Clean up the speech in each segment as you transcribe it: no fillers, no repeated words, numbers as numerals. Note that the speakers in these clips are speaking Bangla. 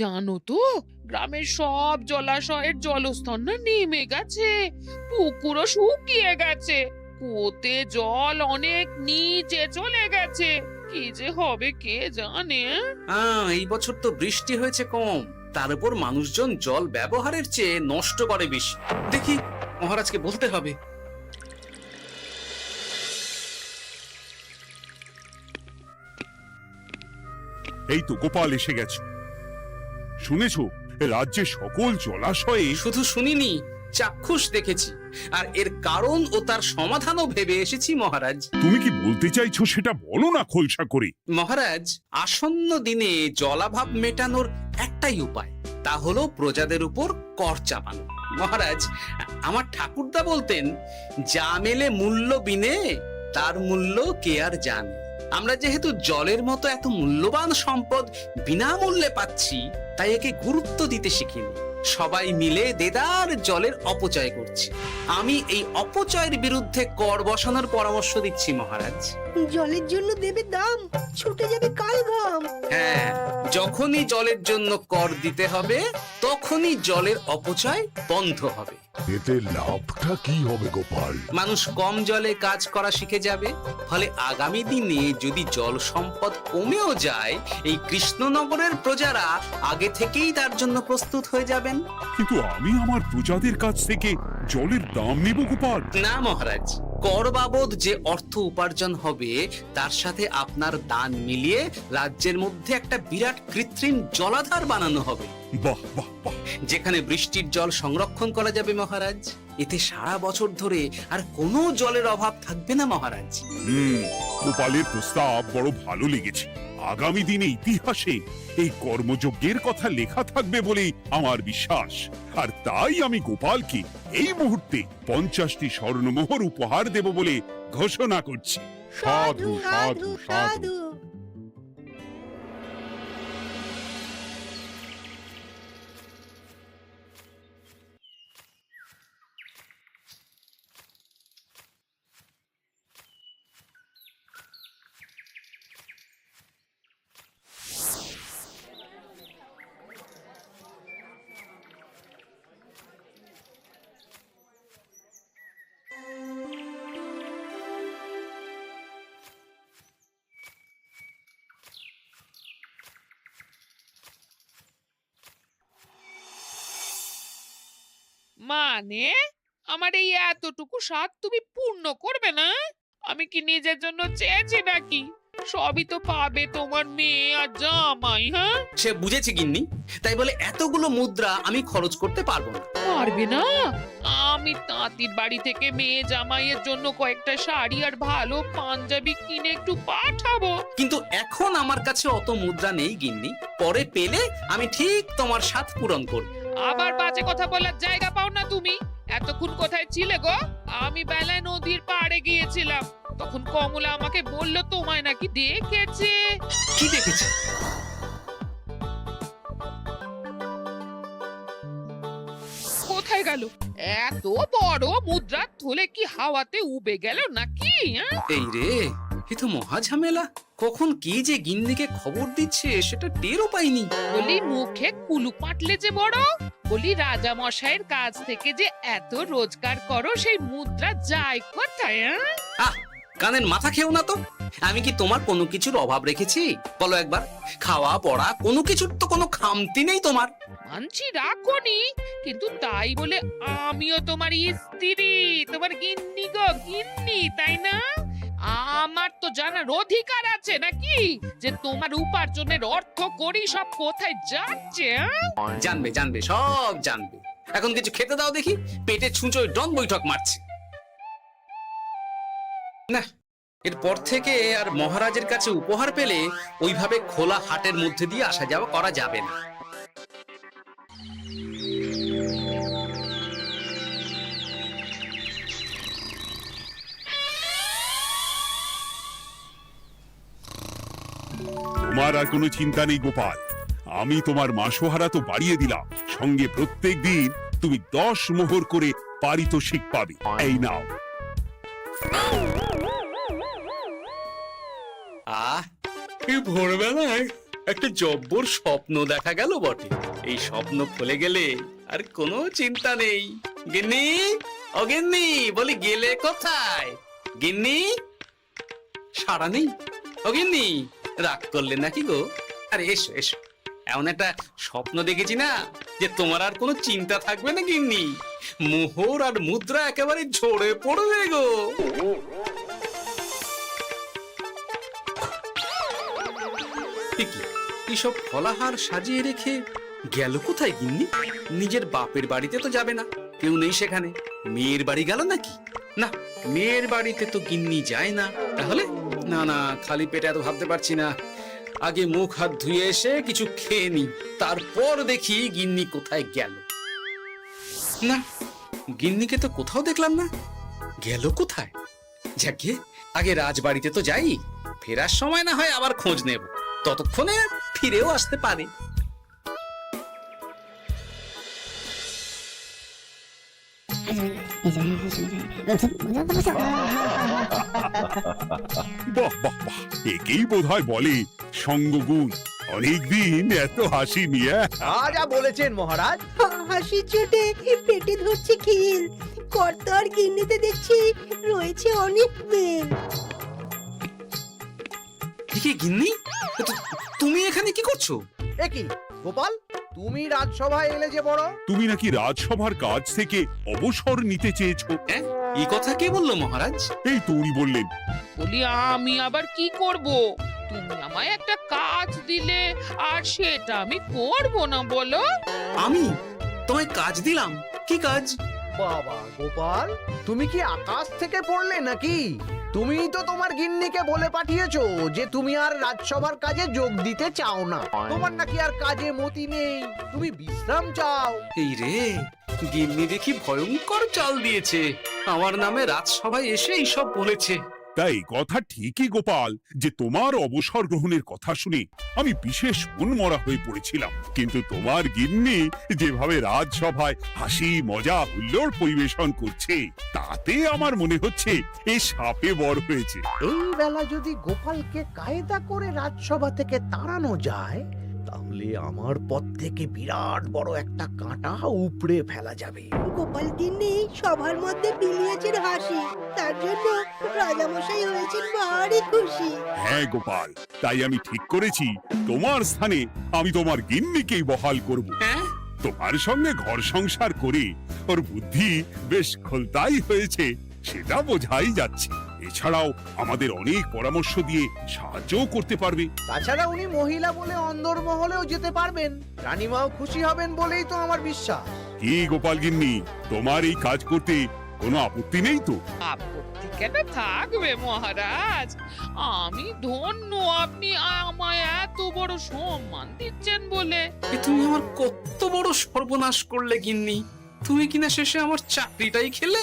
জানো তো, গ্রামের সব জলাশয়ের জলস্তর না নেমে গেছে, পুকুরও শুকিয়ে গেছে, কুয়োতে জল অনেক নিচে চলে গেছে। কি যে হবে কে জানে। এই বছর তো বৃষ্টি হয়েছে কম, তার উপর মানুষজন জল ব্যবহারের চেয়ে নষ্ট করে বেশি। দেখি, মহারাজকে বলতে হবে। এই তো গোপাল এসে গেছে। শুনেছো, রাজ্যের সকল জলাশয়ে শুধু শুনিনি, চাক্ষুষ দেখেছি, আর এর কারণ ও তার সমাধানও ভেবে এসেছি মহারাজ। তুমি কি বলতে চাইছো সেটা বলো না খোলসা করে। মহারাজ, আসন্ন দিনে জলাভাব মেটানোর একটাই উপায়, তা হলো প্রজাদের উপর কর চাপানো। মহারাজ, আমার ঠাকুরদা বলতেন, যা মেলে মূল্য বিনে তার মূল্য কে আর জানে। আমরা যেহেতু জলের মতো এত মূল্যবান সম্পদ বিনামূল্যে পাচ্ছি, তাই একে গুরুত্ব দিতে শিখিনি। সবাই মিলে দেদার জলের অপচয় করছি। আমি এই অপচয়ের বিরুদ্ধে কর বসানোর পরামর্শ দিচ্ছি মহারাজ। জলের জন্য দেবে দাম, ছুটে যাবে কাল ঘাম। হ্যাঁ, যখনই জলের জন্য কর দিতে হবে, তখনই জলের অপচয় বন্ধ হবে। এতে লাভটা কি হবে গোপাল? মানুষ কম জলে কাজ করা শিখে যাবে, ফলে আগামী দিনে যদি জল সম্পদ কমেও যায়, এই কৃষ্ণনগরের প্রজারা আগে থেকেই তার জন্য প্রস্তুত হয়ে যাবেন। কিন্তু আমি আমার প্রজাদের কাছ থেকে জলের দাম নেব গোপাল? না মহারাজ, কর বাবদ যে অর্থ উপার্জন হবে, তার সাথে আপনার দান মিলিয়ে রাজ্যের মধ্যে একটা বিরাট কৃত্রিম জলাধার বানানো হবে। বাহ বাহ বাহ! যেখানে বৃষ্টির জল সংরক্ষণ করা যাবে মহারাজ। এতে সারা বছর ধরে আর কোনো জলের অভাব থাকবে না মহারাজ। গোপালের প্রস্তাব বড় ভালো লেগেছে। আগামী দিনে ইতিহাসে এই কর্মযজ্ঞের কথা লেখা থাকবে বলেই আমার বিশ্বাস। আর তাই আমি গোপালকে এই মুহূর্তে 50টি স্বর্ণমোহর উপহার দেব বলে ঘোষণা করছি। সাধু সাধু সাধু। মানে আমার এই এতটুকু স্বাদ তুমি পূর্ণ করবে না? আমি কি নিজের জন্য চেয়েছি নাকি? সবই তো পাবে তোমার মেয়ে আর জামাই। হ্যাঁ, সে বুঝেছি গিন্নি, তাই বলে এতগুলো মুদ্রা আমি খরচ করতে পারবো না। পারবে না? আমি তাঁতির বাড়ি থেকে মেয়ে জামাইয়ের জন্য কয়েকটা শাড়ি আর ভালো পাঞ্জাবি কিনে একটু পাঠাবো। কিন্তু এখন আমার কাছে অত মুদ্রা নেই গিন্নি, পরে পেলে আমি ঠিক তোমার স্বাদ পূরণ করব। আবার বাজে কথা বলার জায়গা পাও না তুমি। এতক্ষণ কোথায় ছিলে গো? আমি বেলায় নদীর পাড়ে গিয়েছিলাম, তখন কমলা আমাকে বলল তোমায় নাকি দেখেছে। কি দেখেছি? কোথায় গেল? এত বড় মুদ্রার থলে কি হাওয়াতে উবে গেল নাকি? এই রে, এ তো মহা ঝামেলা। কখন কি যে গিন্নিকে খবর দিচ্ছে সেটা টেরও পাইনি। বলি মুখে কুলু পাটলে যে বড়, বলি রাজা মশাইয়ের কাছ থেকে যে এত রোজগার করো, সেই মুদ্রা যায় কোথায়? আহ, কানের মাথা খেও না তো। আমি কি তোমার কোনো কিছুর অভাব রেখেছি? বলো একবার। খাওয়া পড়া কোনো কিছুর তো কোনো খামতি নেই তোমার। মানছি রাখোনি, কিন্তু তাই বলে আমিও তোমার স্ত্রী, তোমার গিন্নি গো, গিন্নি, তাই না? আমার তো জানার অধিকার আছে নাকি যে তোমার উপার্জনের অর্থ করি সব কোথায় যাচ্ছে? জানবে জানবে, সব জানবে। এখন কিছু খেতে দাও দেখি, পেটে ছুঁচোয় ডন বৈঠক মারছে। না, এরপর থেকে আর মহারাজের কাছে উপহার পেলে ওইভাবে খোলা হাটের মধ্যে দিয়ে আসা যাওয়া করা যাবে না। তোমার আর কোনো চিন্তা নেই গোপাল। আমি তোমার মাসোহারা তো বাড়িয়ে দিলাম, সঙ্গে প্রত্যেক দিন তুমি 10 মোহর করে পারিতোষিক পাবে। এই নাও। আহ, কি ভোরবেলায় একটা জব্বর স্বপ্ন দেখা গেল বটে। এই স্বপ্ন ফলে গেলে আর কোনো চিন্তা নেই। গিন্নি, ও গিন্নি, বলি গেলে কোথায়? গিন্নি, সারা নেই। ও গিন্নি, রাগ করলে নাকি গো? আরে এসো এসো, এমন একটা স্বপ্ন দেখেছি না যে তোমার আর কোনো চিন্তা থাকবে না গিন্নি। মোহর আর মুদ্রা একেবারে ঝরে পড়বে গো। এসব ফলাহার সাজিয়ে রেখে গেল কোথায় গিন্নি? নিজের বাপের বাড়িতে তো যাবে না, কেউ নেই সেখানে। মেয়ের বাড়ি গেল নাকি? না, মেয়ের বাড়িতে তো গিন্নি যায় না। তাহলে না না, খালি পেটে এত ভাবতে পারছি না। আগে মুখ হাত ধুয়ে এসে কিছু খেয়ে নি, তারপর দেখি গিন্নি কোথায় গেল। না, গিন্নিকে তো কোথাও দেখলাম না। গেল কোথায়? যাকে আগে রাজবাড়িতে তো যাই, ফেরার সময় না হয় আবার খোঁজ নেব, ততক্ষণে ফিরেও আসতে পারে। বাহ বাহ বাহ, একেই বোধহয় বলে সঙ্গগুণ। অনেকদিন এত হাসি নিয়ে। যা বলেছেন মহারাজ। হাসির চোটে পেটে ধরছে খিল। কর্তা আর গিন্নিতে দেখছি রয়েছে অনেক প্রেম। কি গিন্নি, তুমি এখানে কি করছো? একই গোপাল, তুমি রাজসভায় এলে যে বড়। তুমি নাকি রাজসভার কাজ থেকে অবসর নিতে চেয়েছো? হ্যাঁ, এই কথা কে বললো মহারাজ? এই তো উনি বললেন। বলি আমি আবার কি করব? তুমি আমায় একটা কাজ দিলে আর সেটা আমি করব না বলো? আমি তোমায় কাজ দিলাম? কি কাজ? বাবা গোপাল, তুমি কি আকাশ থেকে পড়লে নাকি? তুমি তো তোমার গিন্নিকে বলে পাঠিয়েছো যে তুমি আর রাজসভার কাজে যোগ দিতে চাও না। তোমার নাকি আর কাজে মতি নেই, তুমি বিশ্রাম চাও। এই রে, গিন্নি দেখি ভয়ঙ্কর চাল দিয়েছে। আমার নামে রাজসভায় এসে এইসব বলেছে। তাই কথা ঠিকই গোপাল, যে তোমার অবসর গ্রহণের কথা শুনে আমি বিশেষ মনমরা হয়ে পড়েছিলাম। কিন্তু তোমার গিন্নি যেভাবে রাজসভায় হাসি মজা হুল্লোড় পরিবেশন করছে, তাতে আমার মনে হচ্ছে এ সাপে বর হয়েছে। এই বেলা যদি গোপালকে কায়দা করে রাজসভা থেকে তাড়ানো যায়, তাহলে আমার পথ থেকে বিরাট বড় একটা কাঁটা উপড়ে ফেলা যাবে। গোপাল গিন্নি সবার মধ্যে বিলিয়েছেন হাসি, তার জন্য রাজামশাই হয়েছেন ভারী খুশি। হ্যাঁ গোপাল, তাই আমি ঠিক করেছি তোমার স্থানে আমি তোমার গিন্নিকেই বহাল করব। হ্যাঁ, তোমার সঙ্গে ঘর সংসার করে ওর বুদ্ধি বেশ খোলতাই হয়েছে, সেটা বোঝাই যাচ্ছে। এছাড়াও আমাদের অনেক পরামর্শ দিয়ে সাহায্যও করতে পারবে। তাছাড়া উনি মহিলা বলে অন্দরমহলেও যেতে পারবেন, রানীমাও খুশি হবেন বলেই তো আমার বিশ্বাস। কি গোপাল গিন্নি, তোমার এই কাজ করতে কোনো আপত্তি নেই তো? আপত্তি কেন থাকবে মহারাজ? আমি ধন্য আপনি আমায় এত বড় সম্মান দিচ্ছেন বলে। এ তুমি আমার কত বড় সর্বনাশ করলে গিন্নি। তুমি কিনা শেষে আমার চাকরিটাই খেলে।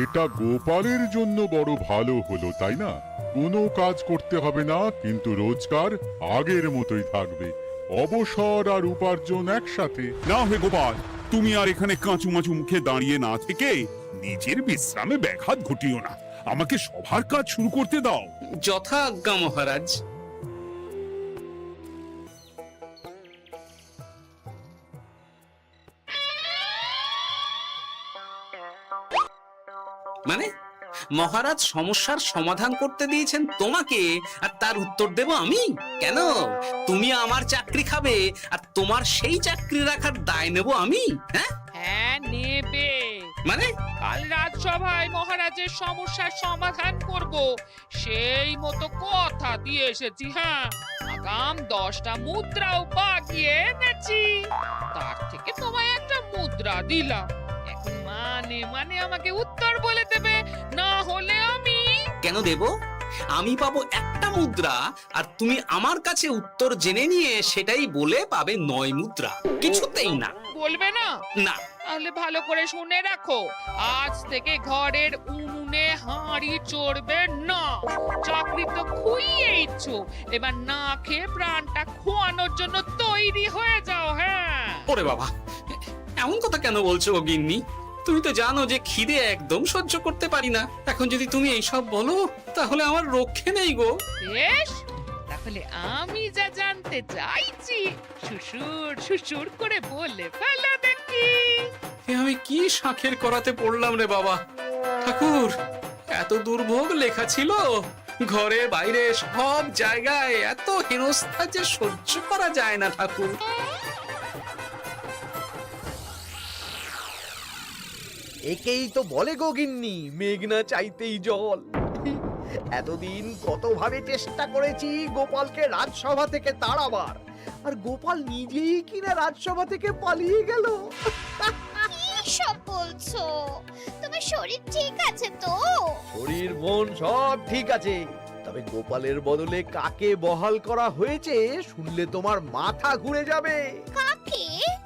এটা গোপালের জন্য বড় ভালো হলো, তাই না? কোনো কাজ করতে হবে না, কিন্তু রোজগার আগের মতোই থাকবে। অবসর আর উপার্জন একসাথে। না হে গোপাল, তুমি আর এখানে কাঁচু মাচু মুখে দাঁড়িয়ে না থেকে নিজের বিশ্রামে ব্যাঘাত ঘটিও না। আমাকে সবার কাজ শুরু করতে দাও। যথা আজ্ঞা মহারাজ। মানে মহারাজ সমস্যার সমাধান করতে দিয়েছেন তোমাকে, আর তার উত্তর দেব আমি? কেন? তুমি আমার চাকরি খাবে আর তোমার সেই চাকরি রাখার দায় নেব আমি? হ্যাঁ হ্যাঁ, নেবে। মানে কাল রাজসভায় মহারাজের সমস্যার সমাধান করব, সেই মতো কথা দিয়ে এসেছি। হ্যাঁ, আগাম 10টা মুদ্রাও বাগিয়ে এনেছি। তার থেকে তোমায় একটা মুদ্রা দিলাম। এখন মানে মানে আমাকে উত্তর বলে দেবে, না হলে আমি কেন দেব? আমি পাবো একটা মুদ্রা, আর তুমি আমার কাছে উত্তর জেনে নিয়ে সেটাই বলে পাবে 9 মুদ্রা। কিছুতেই না। বলবে না? না। তাহলে ভালো করে শুনে রাখো, আজ থেকে ঘরের উনুনে হাঁড়ি চড়বে না। চাকরি তো খুইয়েইছ, এবার না খেয়ে প্রাণটা খোয়ানোর জন্য তৈরি হয়ে যাও। হ্যাঁ। ওরে বাবা, এমন কথা কেন বলছো গো গিন্নি? তুমি তো জানো যে খিদে একদম সহ্য করতে পারি না। এখন যদি তুমি এইসব বলো, তাহলে আমার রক্ষে নেই গো। বেশ, তা বলে আমি যা জানতে চাইছি শ্বশুর শ্বশুর করে বলে ফেলো দেখি। এ আমি কি শাঁখের করাতে পড়লাম রে বাবা! ঠাকুর, এত দুর্ভোগ লেখা ছিল, ঘরে বাইরে সব জায়গায় এত হেনস্থা যে সহ্য করা যায় না ঠাকুর। একেই তো বলে গো গিন্নি, মেঘ না চাইতেই জল। এতদিন কতভাবে চেষ্টা করেছি গোপালকে রাজসভা থেকে তাড়াবার, আর গোপাল নিজেই কিনা রাজসভা থেকে পালিয়ে গেল। কি সব বলছো? তোমার শরীর ঠিক আছে তো? শরীর মন সব ঠিক আছে, তবে গোপালের বদলে কাকে বহাল করা হয়েছে শুনলে তোমার মাথা ঘুরে যাবে। কাকে?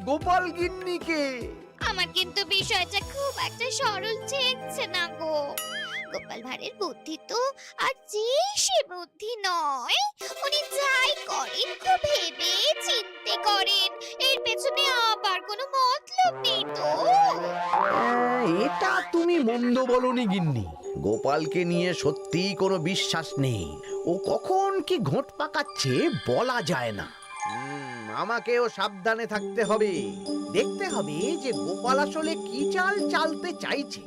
গোপাল গিন্নিকে। আমার কিন্তু বিষয়টা খুব একটা সরল ঠেকছে না গো। গোপাল ভাঁড়ের বুদ্ধি তো আর যে সে বুদ্ধি নয়। উনি যাই করেন খুব ভেবে চিন্তে করেন, এর পেছনে আবার কোনো মতলব নেই তো। এটা তুমি মন্দ বলনি গিন্নি। গোপালকে নিয়ে সত্যিই কোনো বিশ্বাস নেই। ও কখন কি ঘোট পাকাচ্ছে বলা যায় না। আমাকেও সাবধানে থাকতে হবে। দেখতে হবে যে গোপাল আসলে কি চাল চালতে চাইছে।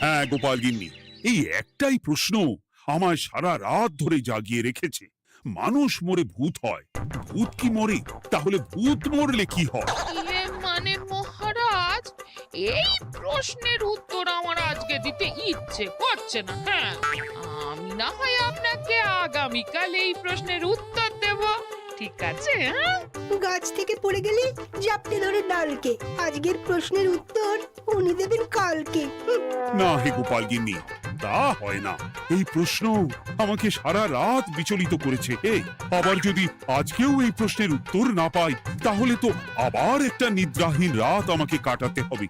হ্যাঁ গোপাল গিন্নি, এই একটাই প্রশ্ন আমায় সারা রাত ধরে জাগিয়ে রেখেছে। মানুষ মরে ভূত হয়, ভূত কি মরে? তাহলে ভূত মরলে কি হয়? মানে মহারাজ, এই প্রশ্নের উত্তর আমার আজকে দিতে ইচ্ছে করছে না। হ্যাঁ, আমি না হয় আপনাকে আগামীকাল এই প্রশ্নের উত্তর দেব, ঠিক আছে? হ্যাঁ, গাছ থেকে পড়ে গেলে জাপটে ধরে ডালকে। আজকের প্রশ্নের উত্তর উনি দেবেন কালকে। না হে গোপাল গিন্নি, তা হয় না। এই প্রশ্ন আমাকে সারা রাত বিচলিত করেছে। আবার যদি আজকেও এই প্রশ্নের উত্তর না পাই, তাহলে তো আবার একটা নিদ্রাহীন রাত আমাকে কাটাতে হবে।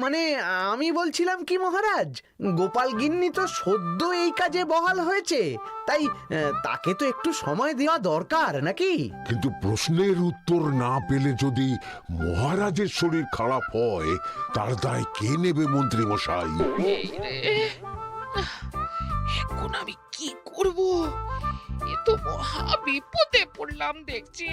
মানে আমি বলছিলাম কি মহারাজ, গোপাল গিন্নি তো সদ্য এই কাজে বহাল হয়েছে, তাই তাকে তো একটু সময় দেওয়া দরকার নাকি? কিন্তু প্রশ্নের উত্তর না পেলে যদি মহারাজের শরীর খারাপ হয়, তার দায় কে নেবে মন্ত্রী মশাই? এই রে, এখন আমি কি করব? এ তো মহা বিপদে পড়লাম দেখছি।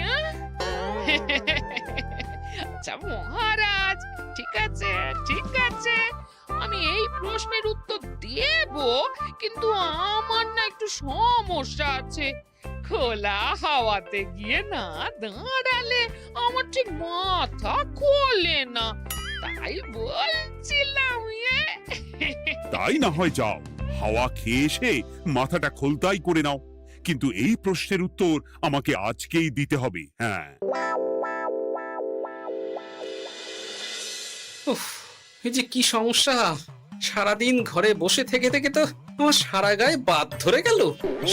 আচ্ছা মহারাজ, ঠিক আছে ঠিক আছে, আমি এই প্রশ্নের উত্তর দেব, কিন্তু আমার না একটু সমস্যা আছে। খোলা হাওয়াতে গিয়ে না দাঁড়ালে আমার ঠিক মাথা খোলে না, তাই বলছিলাম। তাই না হয় যাও, হাওয়া খেয়ে এসে মাথাটা খোলতাই করে নাও, কিন্তু এই প্রশ্নের উত্তর আমাকে আজকেই দিতে হবে। হ্যাঁ, উফ, এই যে কি সমস্যা! সারাদিন ঘরে বসে থেকে থেকে তো আমার সারা গায়ে বাদ ধরে গেল।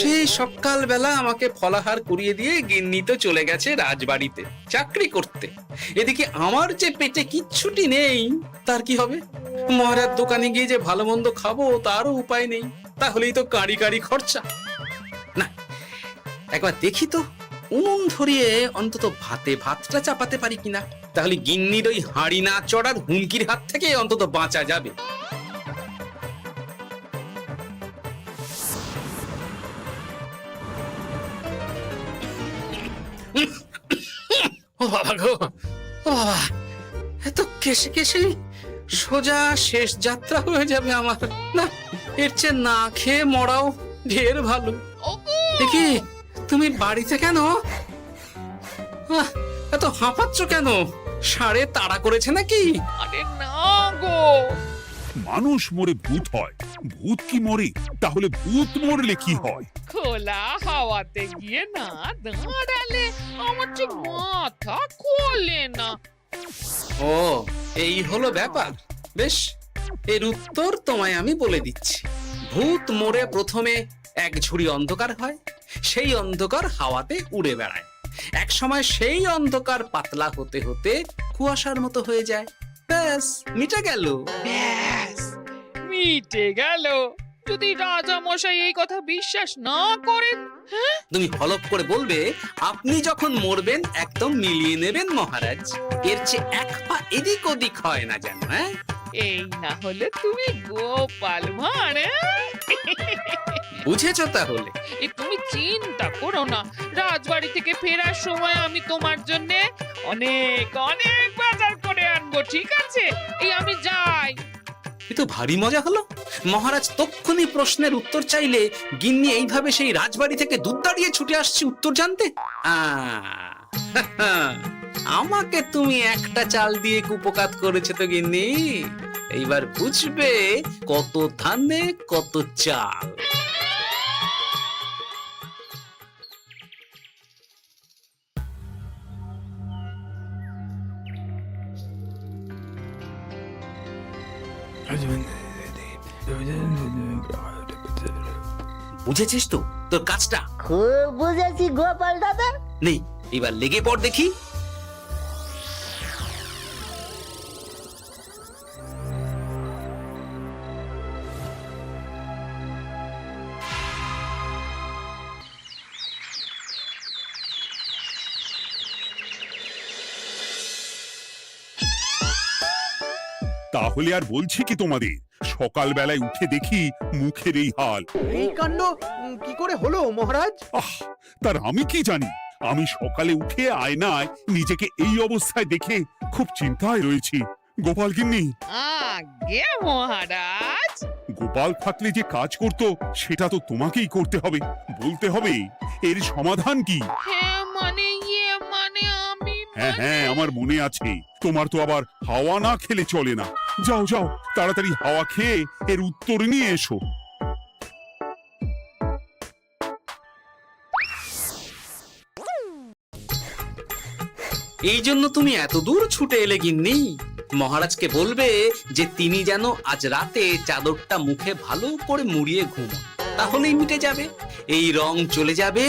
সেই সকালবেলা আমাকে ফলাহার করিয়ে দিয়ে গিন্নি তো চলে গেছে রাজবাড়িতে চাকরি করতে। এদিকে আমার যে পেটে কিচ্ছুটি নেই, তার কি হবে? মহারাজ দোকানে গিয়ে যে ভালো মন্দ খাবো তারও উপায় নেই, তাহলেই তো কাঁড়ি কাঁড়ি খরচা। না, একবার দেখি তো উনুন ধরিয়ে অন্তত ভাতটা চাপাতে পারি কিনা, তাহলে গিন্নির ওই হাঁড়ি না চড়ার হুমকির হাত থেকে অন্তত বাঁচা যাবে। ও বাবা গো, ও বাবা, এত কেসে কেসে সোজা শেষ যাত্রা হয়ে যাবে আমার। না, এর চেয়ে না খেয়ে মরাও ঢের ভালো। দেখি তুমি বাড়িতে কেন? এত হাঁপাচ্ছ কেন? ষাঁড়ে তাড়া করেছে নাকি? আরে না গো, মানুষ মরে ভূত হয়, ভূত কি মরে? তাহলে ভূত মরলে কি হয়? খোলা হাওয়াতে গিয়ে না দাঁড়ালে আমার ঠিক মাথা খোলে না। ও, এই হলো ব্যাপার। বেশ, এর উত্তর তোমায় আমি বলে দিচ্ছি। ভূত মরে প্রথমে এক ঝুড়ি অন্ধকার হয়, সেই অন্ধকার হাওয়াতে উড়ে বেড়ায়। এক সময় সেই অন্ধকার পাতলা হতে হতে কুয়াশার মতো হয়ে যায়। ব্যাস, মিটে গেল। ব্যাস, মিটে গেল। যদি রাজা মশাই এই কথা বিশ্বাস না করেন, তুমি হলপ করে বলবে আপনি যখন মরবেন একদম মিলিয়ে নেবেন মহারাজ। এর চেয়ে এক পা এদিক ওদিক হয় না যেন। হ্যাঁ, এই না হলে তুমি গোপাল ভাঁড়, বুঝেছো তাহলে? এই তুমি চিন্তা করো না, রাজবাড়ি থেকে ফেরার সময় আমি তোমার জন্য অনেক অনেক বাজার করে আনবো, ঠিক আছে? এই আমি যাই। এ তো ভারী মজা হলো। মহারাজ তক্ষুনি প্রশ্নের উত্তর চাইলে গিন্নি এইভাবে সেই রাজবাড়ি থেকে দুধ দাঁড়িয়ে ছুটে আসছে উত্তর জানতে। আমাকে তুমি একটা চাল দিয়ে কুপকাত করেছে তো গিন্নি। এইবার বুঝবে কত ধানে কত চাল। বুঝেছিস তো তোর কাজটা? খুব বুঝেছি গোপাল দাদা। নেই, এবার লেগে পড় দেখি। তাহলে আর বলছি কি তোমাদের, সকালবেলায় উঠে দেখি মুখের এই হাল। এই কাণ্ড কি করে হলো মহারাজ? আহ, তার আমি কি জানি। আমি সকালে উঠে আয়নায় নিজেকে এই অবস্থায় দেখে খুব চিন্তায় রয়েছি। গোপাল গিন্নি, আগে মহারাজ, গোপাল থাকলে যে কাজ করতো সেটা তো তোমাকেই করতে হবে, বলতে হবে এর সমাধান কি। হ্যাঁ মানে মানে আমি হ্যাঁ হ্যাঁ, আমার মনে আছে। তোমার তো আবার হাওয়া না খেলে চলে না। যাও যাও, তাড়াতাড়ি হাওয়া খেয়ে এর উত্তর নিয়ে এসো। এই জন্য তুমি এত দূর ছুটে এলে গিন্নি? মহারাজকে বলবে যে তিনি যেন আজ রাতে চাদরটা মুখে ভালো করে মুড়িয়ে ঘুমোন, তাহলেই মিটে যাবে। এই রং চলে যাবে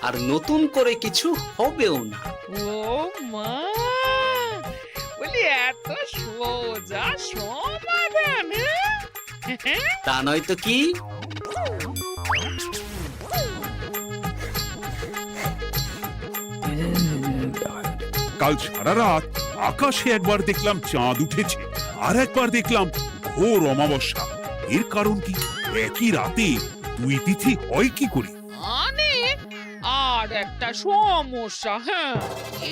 আর নতুন করে কিছু হবেও না। ও মা, বলি এত সোজা সমাধান? হ্যাঁ? তা নয় তো কি? কাল সারা রাত আকাশে একবার দেখলাম চাঁদ উঠেছে, আর একবার দেখলাম ঘোর অমাবস্যা। এর কারণ কি? একই রাতে দুই তিথি হয় কি করে? মানে আর একটা সমস্যা, হ্যাঁ,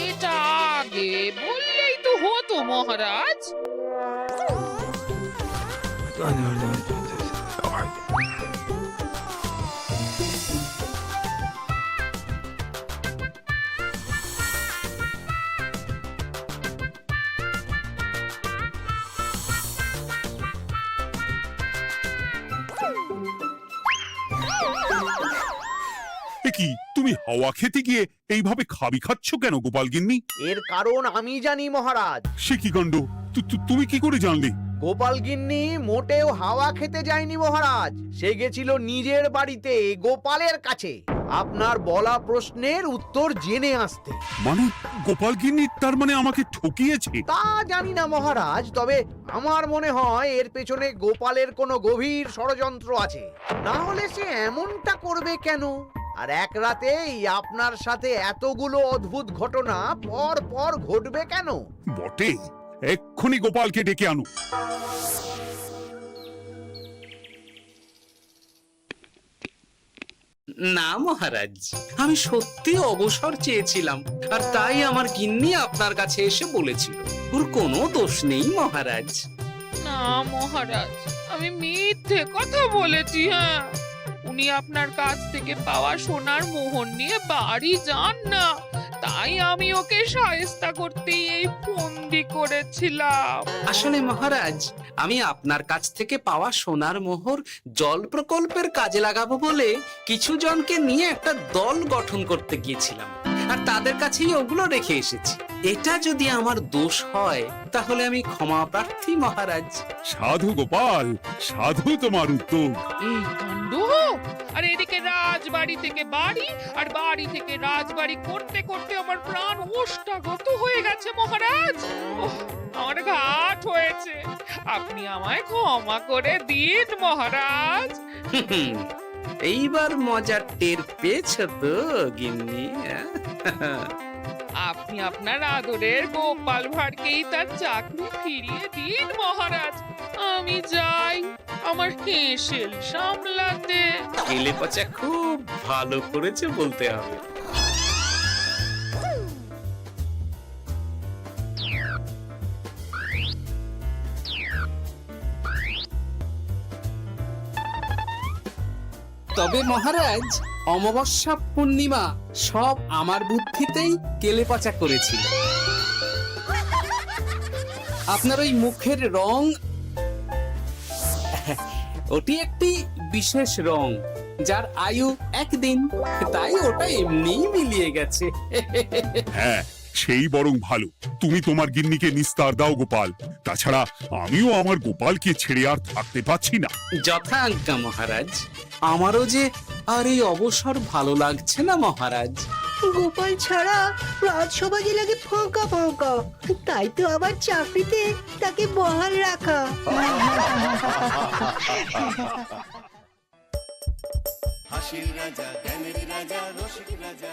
এটা আগে বললেই তো হতো মহারাজ। এ কি, তুমি হাওয়া খেতে গিয়ে এইভাবে খাবি খাচ্ছ কেন গোপাল গিন্নি? এর কারণ আমি জানি মহারাজ। সে কি কাণ্ড! তুমি কি করে জানলে? গোপাল গিন্নি মোটেও হাওয়া খেতে যায়নি মহারাজ, সে গেছিল নিজের বাড়িতে গোপালের কাছে আপনার বলা প্রশ্নের উত্তর জেনে আসতে। মানে গোপাল গিন্নি তার মানে আমাকে ঠকিয়েছে? তা জানি না মহারাজ, তবে আমার মনে হয় এর পেছনে গোপালের কোনো গভীর ষড়যন্ত্র আছে, না হলে সে এমনটা করবে কেন? আর এক রাতেই আপনার সাথে এতগুলো অদ্ভুত ঘটনা পর পর ঘটবে কেন? বটে, এক্ষুনি গোপালকে ডেকে আনো। না মহারাজ, আমি সত্যি অবসর চেয়েছিলাম, আর তাই আমার গিন্নি আপনার কাছে এসে বলেছিল। ওর কোনো দোষ নেই মহারাজ। না মহারাজ, আমি মিথ্যে কথা বলেছি। হ্যাঁ, উনি আপনার কাছ থেকে পাওয়া সোনার মোহর নিয়ে বাড়ি যান না, তাই আমি ওকে শায়েস্তা করতে এই ফন্দি করেছিলাম। আসলে মহারাজ, আমি আপনার কাছ থেকে পাওয়া সোনার মোহর জল প্রকল্পের কাজে লাগাবো বলে কিছু জনকে নিয়ে একটা দল গঠন করতে গিয়েছিলাম, আর তাদের কাছেই ওগুলো রেখে এসেছি। এটা যদি আমার দোষ হয় তাহলে আমি ক্ষমা প্রার্থী মহারাজ। সাধু গোপাল, সাধু তোমার উত্তর। এই কাণ্ড! আর এদিকে রাজবাড়ি থেকে বাড়ি, আর বাড়ি থেকে রাজবাড়ি করতে করতে আমার প্রাণ ওষ্ঠাগত হয়ে গেছে মহারাজ। ওহ, আমার ঘাট হয়েছে, আপনি আমায় ক্ষমা করে দিন মহারাজ। এইবার মজার টের পেয়েছ তো গিন্নি? আপনি আপনার আদরের গোপাল ভাঁড়কেই তার চাকরি ফিরিয়ে দিন মহারাজ। আমি যাই আমার হেসেল সামলাতে। কেলে পচা খুব ভালো করেছে বলতে হবে। তবে মহারাজ, অমাবস্যা পূর্ণিমা সব আমার বুদ্ধিতেই কেলেপচা করেছিল। আপনার ওই মুখের রং, ওটি একটি বিশেষ রং যার আয়ু একদিন, তাই ওটা এমনিই মিলিয়ে গেছে। হ্যাঁ, সেই বরং ভালো। তুমি তোমার গিন্নিকে নিস্তার দাও গোপাল। তাছাড়া আমিও আমার গোপালকে ছেড়ে আর থাকতে পারছি না। যথা আজ্ঞা মহারাজ। আমারও যে আর এই অবসর ভালো লাগছে না মহারাজ। গোপাল ছাড়া রাজসভা যে লাগে ফাঁকা ফাঁকা, তাই তো আবার চাকরিতে তাকে বহাল রাখা। হাসির রাজা, জ্ঞানের রাজা, রসিক রাজা।